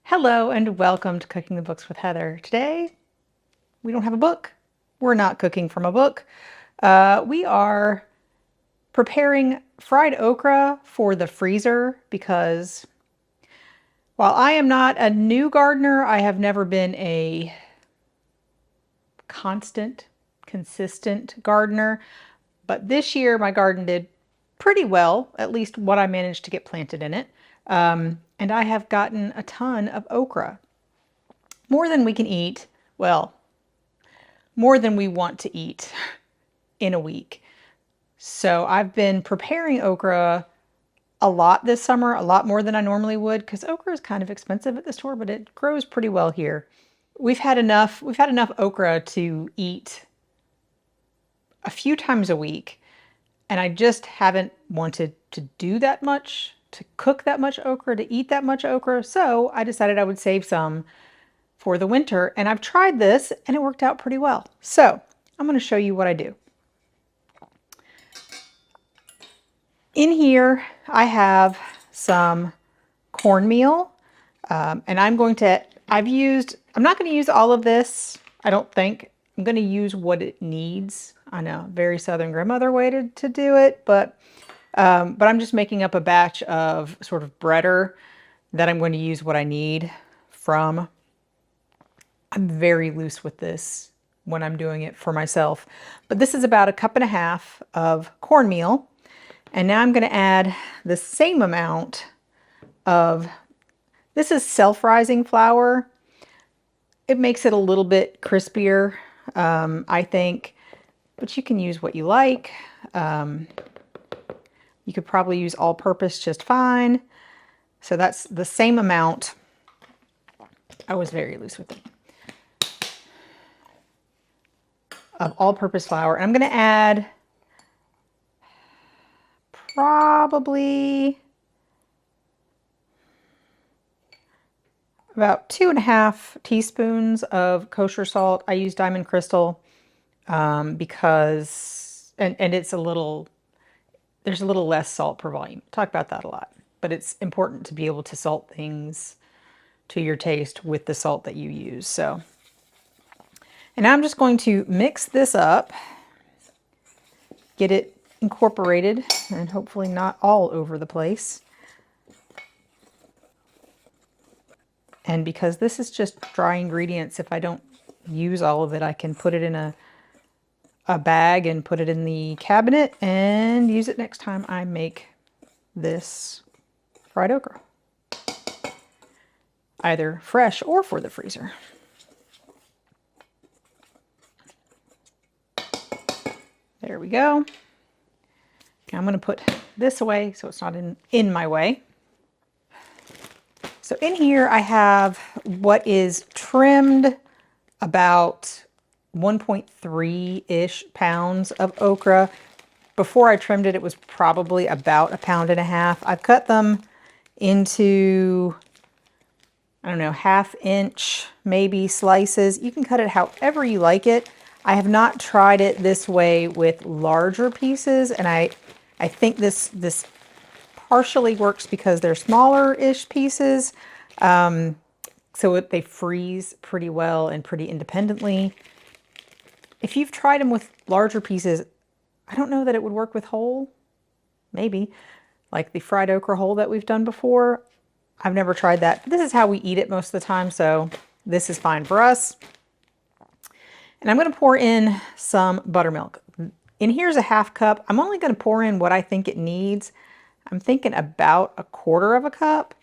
Hello and welcome to Cooking the Books with Heather. Today, we don't have a book. We're not cooking from a book. We are preparing fried okra for the freezer because while I am not a new gardener, I have never been a consistent gardener. But this year, my garden did pretty well, at least what I managed to get planted in it. And I have gotten a ton of okra. More than we can eat. Well, more than we want to eat in a week. So I've been preparing okra a lot this summer, a lot more than I normally would, because okra is kind of expensive at the store, but it grows pretty well here. We've had enough okra to eat a few times a week, and I just haven't wanted to do that much, to cook that much okra, to eat that much okra. So I decided I would save some for the winter, and I've tried this and it worked out pretty well. So I'm going to show you what I do. In here I have some cornmeal, and I'm not going to use all of this, I don't think. I'm going to use what it needs. I know, very Southern grandmother way to do it, but I'm just making up a batch of sort of breader that I'm going to use what I need from. I'm very loose with this when I'm doing it for myself, but this is about 1.5 cups of cornmeal. And now I'm going to add the same amount of, this is self-rising flour. It makes it a little bit crispier, I think, but you can use what you like. You could probably use all-purpose just fine. So that's the same amount. I was very loose with it. Of all-purpose flour. And I'm going to add probably about 2.5 teaspoons of kosher salt. I use Diamond Crystal because, and it's there's a little less salt per volume. Talk about that a lot, but it's important to be able to salt things to your taste with the salt that you use. So, and now I'm just going to mix this up, get it incorporated, and hopefully not all over the place. And because this is just dry ingredients, if I don't use all of it, I can put it in a bag and put it in the cabinet and use it next time I make this fried okra. Either fresh or for the freezer. There we go. Now I'm going to put this away so it's not in my way. So in here I have what is trimmed about 1.3-ish pounds of okra. Before I trimmed it, it was probably about 1.5 pounds. I've cut them into, I don't know, 1/2 inch maybe slices. You can cut it however you like it. I have not tried it this way with larger pieces, and I think this partially works because they're smaller-ish pieces, so they freeze pretty well and pretty independently. If you've tried them with larger pieces, I don't know that it would work with whole. Maybe, like the fried okra whole that we've done before. I've never tried that. This is how we eat it most of the time, so this is fine for us. And I'm going to pour in some buttermilk. In here's a 1/2 cup. I'm only going to pour in what I think it needs. I'm thinking about 1/4 cup.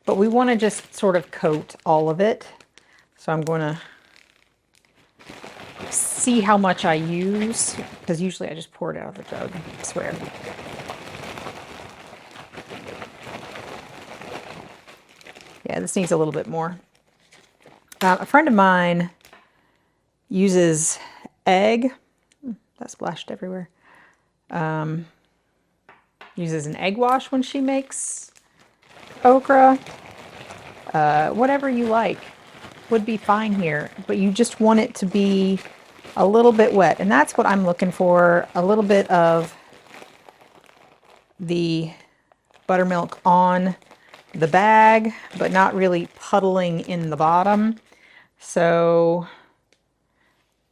But we want to just sort of coat all of it. So I'm going to see how much I use, because usually I just pour it out of the jug, I swear. Yeah, this needs a little bit more. A friend of mine uses egg. That splashed everywhere. Uses an egg wash when she makes okra. Whatever you like would be fine here, but you just want it to be a little bit wet, and that's what I'm looking for. A little bit of the buttermilk on the bag, but not really puddling in the bottom. So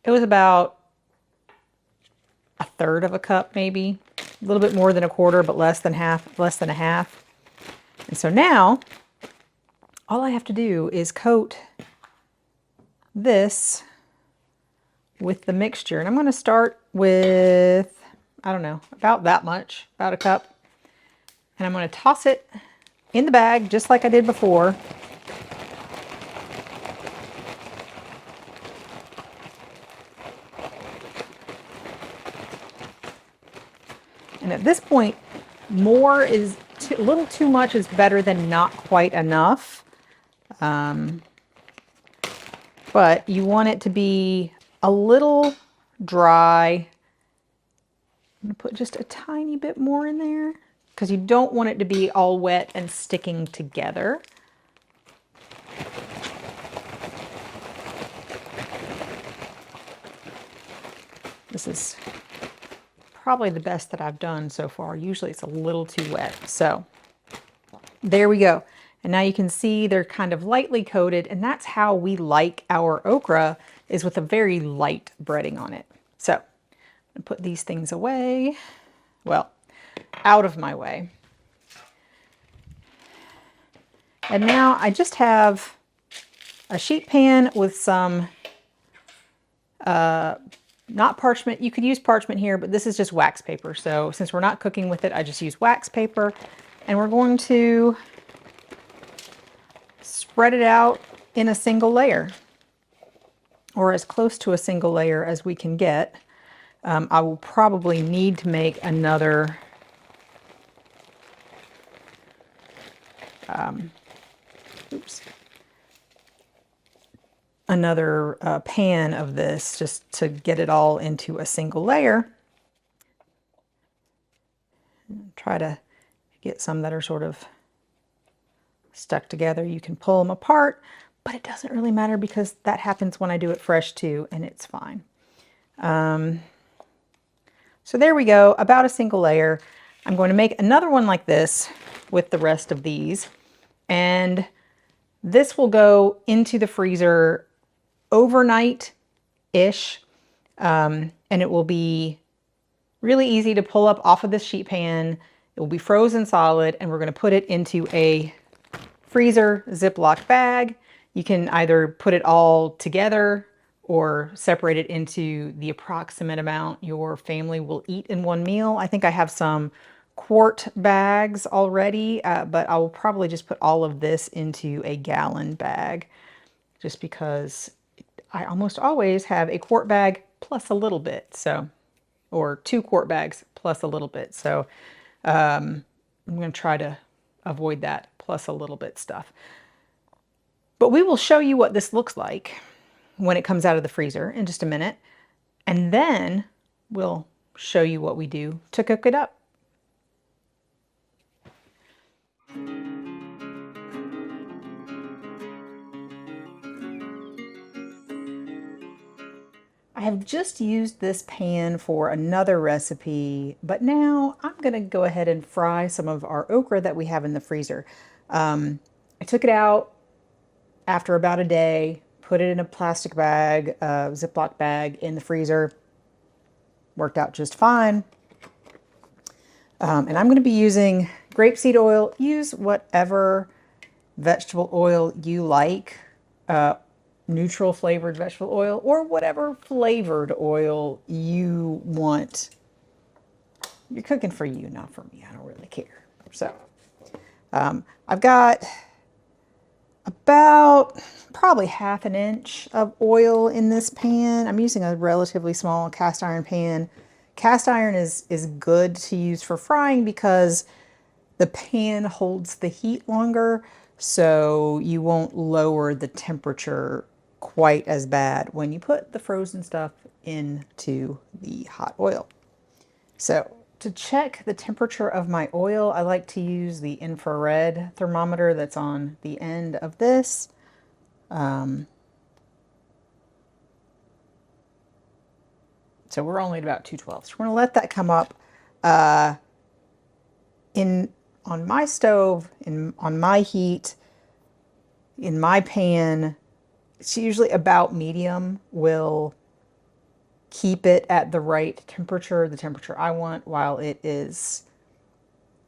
it was about a third of a cup, maybe a little bit more than a quarter, but less than a half. And so now all I have to do is coat this with the mixture. And I'm going to start with, I don't know, about that much, about a cup. And I'm going to toss it in the bag just like I did before. And at this point, more is a little too much is better than not quite enough. But you want it to be a little dry. I'm going to put just a tiny bit more in there because you don't want it to be all wet and sticking together. This is probably the best that I've done so far. Usually it's a little too wet. So there we go. And now you can see they're kind of lightly coated, and that's how we like our okra, is with a very light breading on it. So I'm gonna put these things away. Well, out of my way. And now I just have a sheet pan with some, not parchment. You could use parchment here, but this is just wax paper. So since we're not cooking with it, I just use wax paper. And we're going to spread it out in a single layer, or as close to a single layer as we can get. I will probably need to make another pan of this just to get it all into a single layer. Try to get some that are sort of stuck together. You can pull them apart, but it doesn't really matter because that happens when I do it fresh too, and it's fine. So there we go, about a single layer. I'm going to make another one like this with the rest of these, and this will go into the freezer overnight-ish, and it will be really easy to pull up off of this sheet pan. It will be frozen solid, and we're going to put it into a freezer Ziploc bag. You can either put it all together or separate it into the approximate amount your family will eat in one meal. I think I have some quart bags already, but I will probably just put all of this into a gallon bag just because I almost always have a quart bag plus a little bit, so, or 2 quart bags plus a little bit. So I'm going to try to avoid that plus a little bit stuff. But we will show you what this looks like when it comes out of the freezer in just a minute. And then we'll show you what we do to cook it up. I have just used this pan for another recipe, but now I'm going to go ahead and fry some of our okra that we have in the freezer. I took it out after about a day, put it in a plastic bag, a Ziploc bag in the freezer. Worked out just fine. And I'm going to be using grapeseed oil. Use whatever vegetable oil you like. Neutral flavored vegetable oil, or whatever flavored oil you want. You're cooking for you, not for me. I don't really care. So I've got about probably 1/2 inch of oil in this pan. I'm using a relatively small cast iron pan. Cast iron is good to use for frying because the pan holds the heat longer, so you won't lower the temperature quite as bad when you put the frozen stuff into the hot oil. So to check the temperature of my oil, I like to use the infrared thermometer that's on the end of this. So we're only at about 212. So we're going to let that come up on my stove, on my heat, in my pan, it's usually about medium, will keep it at the right temperature, the temperature I want, while it is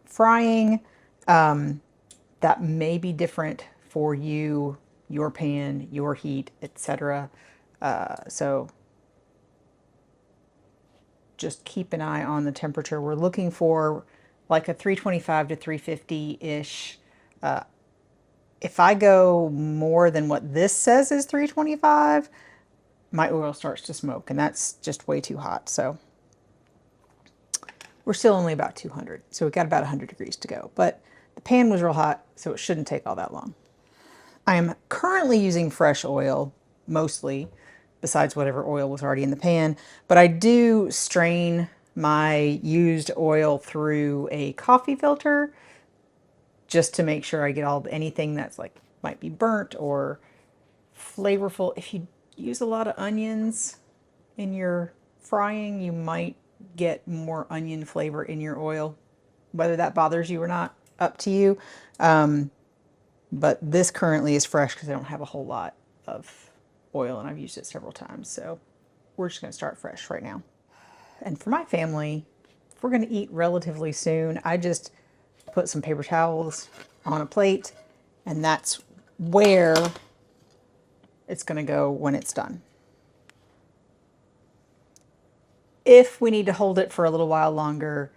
frying. That may be different for you, your pan, your heat, etc. So just keep an eye on the temperature. We're looking for like a 325 to 350-ish. If I go more than what this says is 325, my oil starts to smoke, and that's just way too hot. So we're still only about 200. So we've got about 100 degrees to go. But the pan was real hot, so it shouldn't take all that long. I am currently using fresh oil, mostly, besides whatever oil was already in the pan. But I do strain my used oil through a coffee filter just to make sure I get anything that's like might be burnt or flavorful. If you use a lot of onions in your frying, you might get more onion flavor in your oil. Whether that bothers you or not, up to you. But this currently is fresh because I don't have a whole lot of oil and I've used it several times. So we're just going to start fresh right now. And for my family, if we're going to eat relatively soon, I just put some paper towels on a plate, and that's where it's going to go when it's done. If we need to hold it for a little while longer,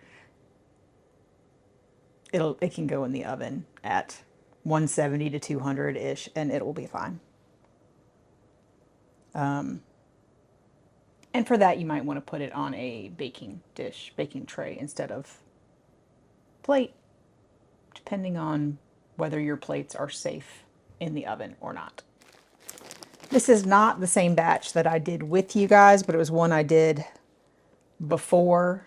it can go in the oven at 170 to 200-ish, and it will be fine. And for that, you might want to put it on a baking tray instead of plate, depending on whether your plates are safe in the oven or not. This is not the same batch that I did with you guys, but it was one I did before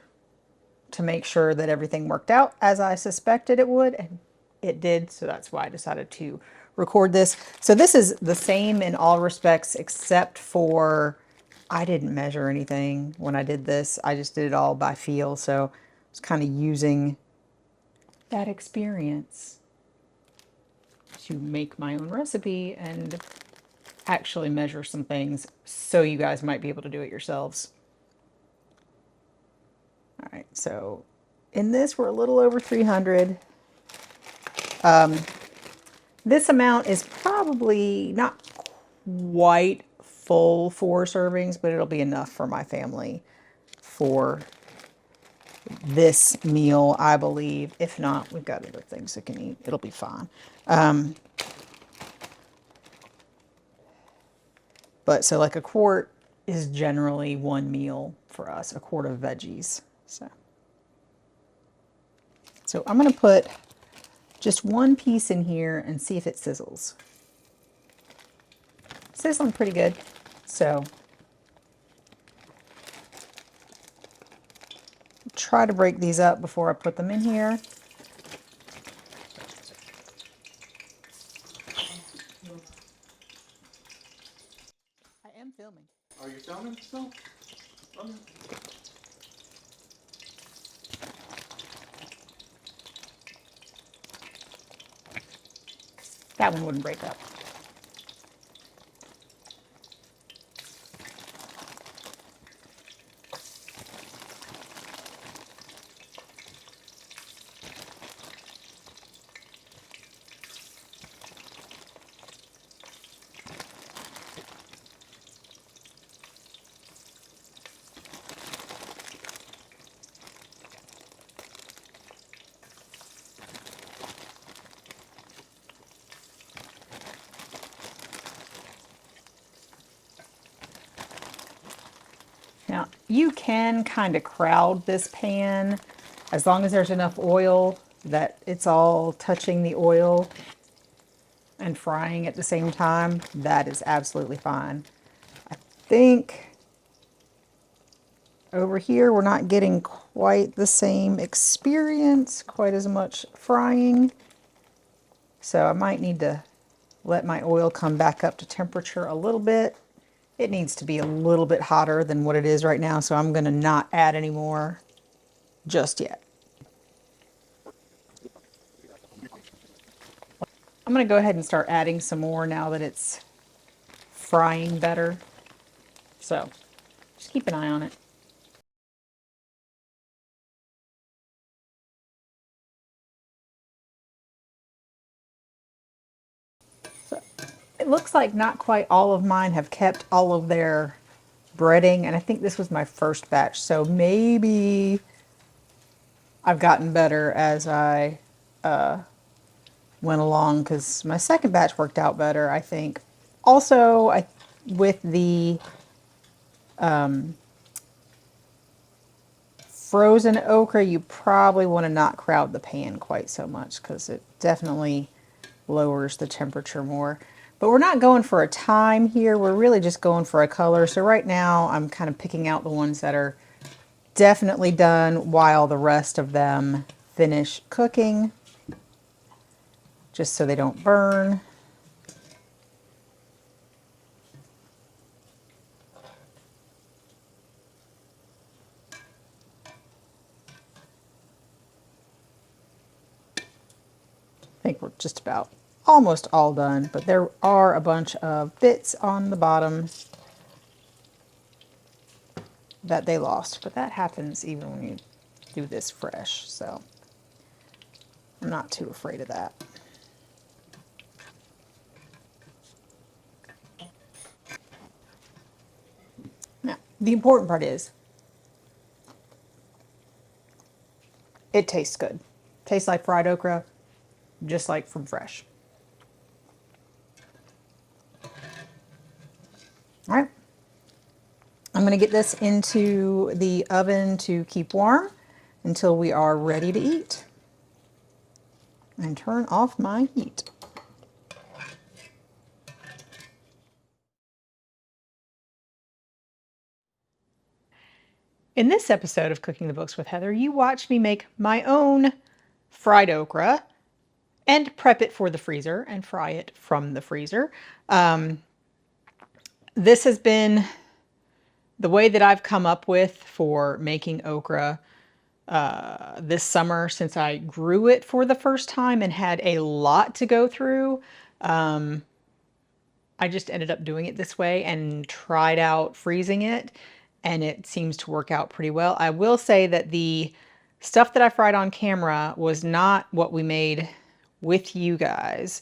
to make sure that everything worked out as I suspected it would, and it did, so that's why I decided to record this. So this is the same in all respects except for I didn't measure anything when I did this. I just did it all by feel, so I was kind of using that experience to make my own recipe and actually measure some things so you guys might be able to do it yourselves. All right, so in this we're a little over 300. This amount is probably not quite full 4 servings, but it'll be enough for my family for this meal, I believe. If not, we've got other things that can eat. It'll be fine. But so like a quart is generally 1 meal for us, a quart of veggies. So I'm going to put just 1 piece in here and see if it sizzles. Sizzling pretty good. So try to break these up before I put them in here. I am filming. Are you filming still? Okay. That one wouldn't break up. Now, you can kind of crowd this pan as long as there's enough oil that it's all touching the oil and frying at the same time. That is absolutely fine. I think over here we're not getting quite the same experience, quite as much frying. So I might need to let my oil come back up to temperature a little bit. It needs to be a little bit hotter than what it is right now, so I'm going to not add any more just yet. I'm going to go ahead and start adding some more now that it's frying better. So just keep an eye on it. So it looks like not quite all of mine have kept all of their breading, and I think this was my first batch, so maybe I've gotten better as I went along, because my second batch worked out better, I think. Also, with the frozen okra, you probably want to not crowd the pan quite so much, because it definitely lowers the temperature more. But we're not going for a time here, we're really just going for a color. So right now I'm kind of picking out the ones that are definitely done while the rest of them finish cooking, just so they don't burn. I think we're just about almost all done, but there are a bunch of bits on the bottom that they lost, but that happens even when you do this fresh, so I'm not too afraid of that. Now, the important part is it tastes good. Tastes like fried okra, just like from fresh. All right. I'm going to get this into the oven to keep warm until we are ready to eat. And turn off my heat. In this episode of Cooking the Books with Heather, you watched me make my own fried okra and prep it for the freezer and fry it from the freezer. This has been the way that I've come up with for making okra this summer, since I grew it for the first time and had a lot to go through. I just ended up doing it this way and tried out freezing it, and it seems to work out pretty well. I will say that the stuff that I fried on camera was not what we made with you guys.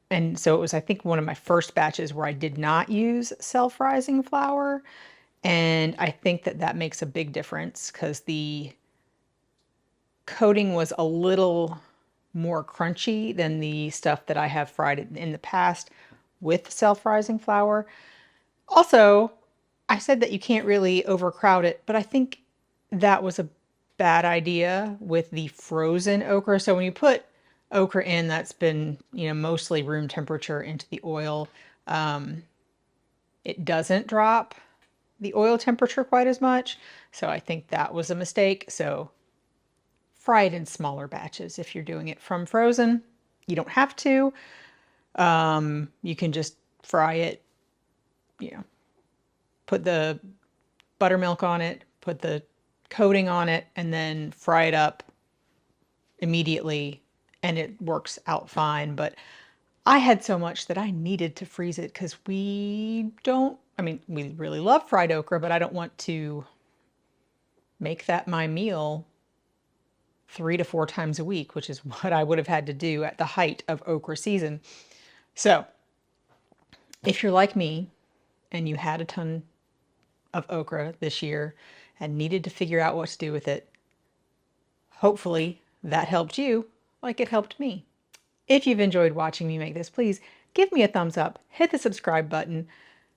And so it was, I think, one of my first batches where I did not use self-rising flour. And I think that that makes a big difference, because the coating was a little more crunchy than the stuff that I have fried in the past with self-rising flour. Also, I said that you can't really overcrowd it, but I think that was a bad idea with the frozen okra. So when you put okra in that's been, mostly room temperature into the oil, it doesn't drop the oil temperature quite as much. So I think that was a mistake. So fry it in smaller batches if you're doing it from frozen. You don't have to. You can just fry it, put the buttermilk on it, put the coating on it, and then fry it up immediately, and it works out fine. But I had so much that I needed to freeze it, because we really love fried okra, but I don't want to make that my meal 3 to 4 times a week, which is what I would have had to do at the height of okra season. So if you're like me and you had a ton of okra this year and needed to figure out what to do with it, hopefully that helped you like it helped me. If you've enjoyed watching me make this, please give me a thumbs up, hit the subscribe button,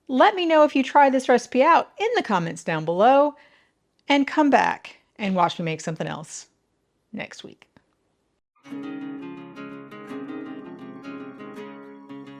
let me know if you try this recipe out in the comments down below, and come back and watch me make something else next week.